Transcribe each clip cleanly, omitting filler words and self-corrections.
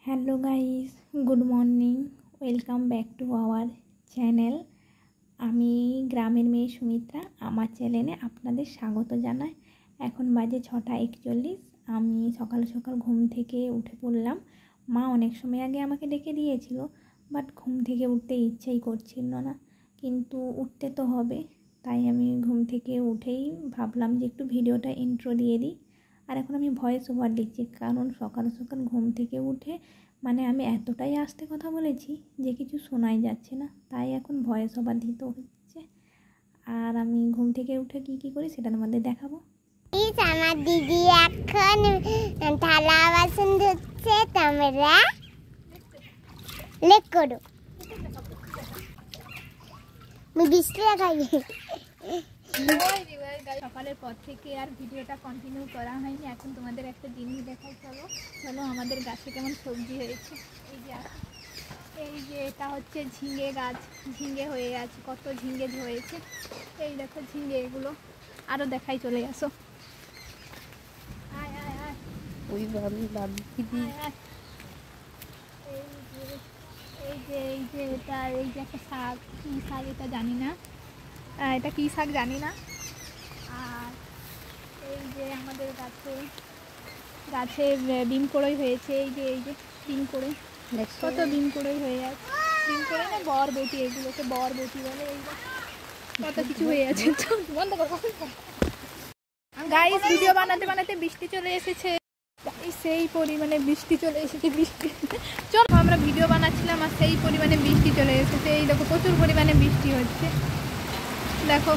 Hello guys, good morning. Welcome back to our channel. আমি গ্রামের মেয়ে সুমিত্রা। আমার চ্যানেলে আপনাদের স্বাগত জানাই। এখন বাজে 6:41। আমি সকাল সকাল ঘুম থেকে উঠে পড়লাম। মা অনেক সময় আগে আমাকে ডেকে দিয়েছিল, বাট ঘুম থেকে উঠতে ইচ্ছেই করছিল না, কিন্তু উঠতে তো হবে। তাই আমি ঘুম থেকে উঠেই ভাবলাম যে একটু ভিডিওটা ইন্ট্রো দিয়ে দিই। আর এখন আমি ভয়েস ওভার দিচ্ছি, কারণ সকাল সকাল ঘুম থেকে উঠে আমি এতটাই আস্তে কথা বলেছি যে কিছু শোনাই যাচ্ছে না, তাই এখন ভয়েস ওভার দিতে হচ্ছে। আর আমি ঘুম থেকে উঠে কি করি সেটা তোমাদের দেখাবো। আমার দিদি এখন থালা বাসন ধুচ্ছে, তোমরা লেক করো। বৃষ্টি দেখাই সকালের পর থেকে আর ভিডিওটা কন্টিনিউ করা হয়নি। এখন তোমাদের একটা জিনিস দেখাই। চলো আমাদের গাছে কেমন সবজি হয়েছে। এই যে এটা হচ্ছে ঝিঙে গাছ। ঝিঙে হয়ে আছে, কত ঝিঙে হয়েছে। এই দেখো ঝিঙে, এগুলো আরও দেখাই, চলে আসো। আয় আয় আয় ওই এই যে এটা, এই যে একটা শাক, কী শাক এটা জানি না, এটা কী শাক জানি না। আর এই যে আমাদের গাছে ডিম কড়ই হয়েছে। এই যে ডিম কড়ই, কত ডিম কড়ই হয়ে আছে। ডিম কড়ই না, বরবটি, এগুলোকে বরবটি বলে। এই কত কিছু হয়ে আছে। বন্ধ করো গাইস। ভিডিও বানাতে বানাতে বৃষ্টি চলে এসেছে। সেই পরিমাণে বৃষ্টি চলে এসেছে। চলো, আমরা ভিডিও বানাচ্ছিলাম আর সেই পরিমাণে বৃষ্টি চলে এসেছে। এই দেখো প্রচুর পরিমাণে বৃষ্টি হচ্ছে, দেখো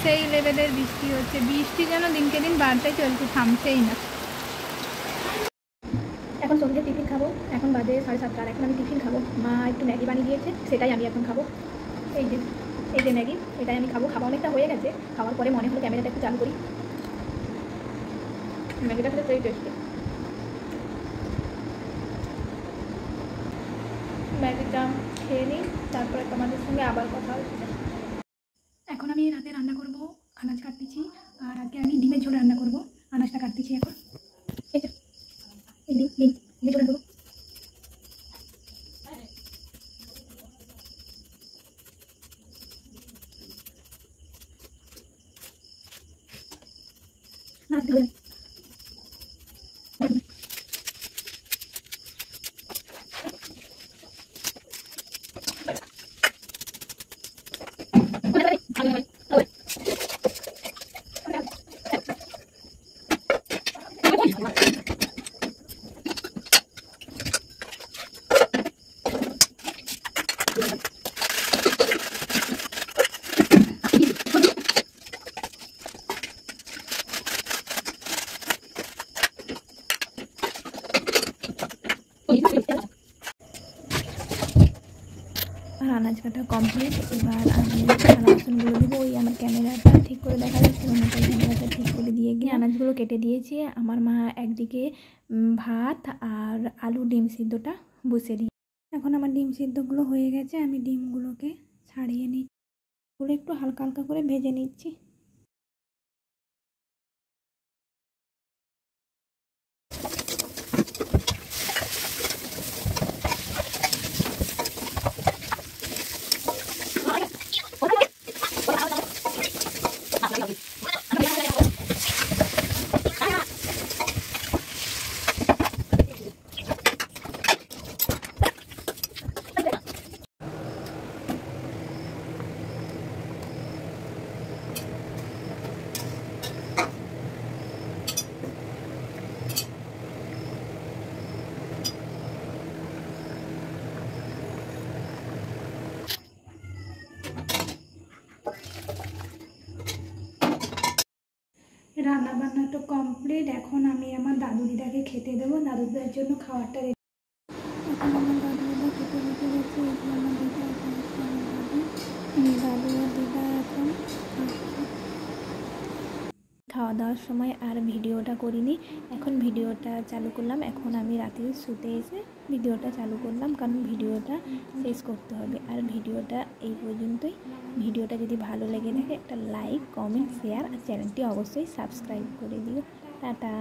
সেই লেভেলের বৃষ্টি হচ্ছে। বৃষ্টি যেন দিনকে দিন বাড়তে চলছে, থামছেই না। এখন সন্ধ্যে টিফিন খাবো। এখন বাজে 7:30। আর এখন আমি টিফিন খাবো। মা একটু ম্যাগি বানিয়ে দিয়েছে, সেটাই আমি এখন খাবো। এই যে ম্যাগি, এটাই আমি খাবো। খাওয়া অনেকটা হয়ে গেছে। খাওয়ার পরে মনে হলো ক্যামেরাটা একটু চালু করি। ম্যাগিটা খেতে সেই টেস্টি। ম্যাগিটা খেয়ে নিই, তারপরে তোমাদের সঙ্গে আবার কথা হচ্ছে। এখন আমি রাতে রান্না করব, আনাজ কাটতেছি। আর আজকে আমি ডিমের ঝোল রান্না করব। আনাজটা কাটতেছি এখন। এই যে ডিম ঝোল দেবো। আর আনাজ কাটা কমপ্লিট। এবার আমি থালা বাসনগুলো দেবো। ওই আমার ক্যামেরাটা ঠিক করে দেখা যাচ্ছে না, তাই ক্যামেরাটা ঠিক করে দিয়ে গিয়ে আনাজগুলো কেটে দিয়েছি। আমার মা একদিকে ভাত আর আলু ডিম সিদ্ধটা বসিয়ে দিই। এখন আমার ডিম সিদ্ধগুলো হয়ে গেছে। আমি ডিমগুলোকে ছাড়িয়ে নিই, ওগুলো একটু হালকা হালকা করে ভেজে নিচ্ছি। রান্না বান্না তো কমপ্লিট। এখন আমি আমার দাদু দিদাকে খেতে দেবো। দাদু দিদার জন্য খাবারটা রেডি। এখন আমার দাদু দিদা খেতে বসে গেছে। আমার দিদা এখন দাদু আর দিদা এখন খাওয়া দাওয়ার সময় আর ভিডিওটা করিনি। এখন ভিডিওটা চালু করলাম। এখন আমি রাতে শুতে এসে ভিডিওটা চালু করলাম, কারণ ভিডিওটা শেষ করতে হবে। আর ভিডিওটা এই পর্যন্তই। ভিডিওটা যদি ভালো লেগে থাকে একটা লাইক, কমেন্ট, শেয়ার আর চ্যানেলটি অবশ্যই সাবস্ক্রাইব করে দিও। টাটা।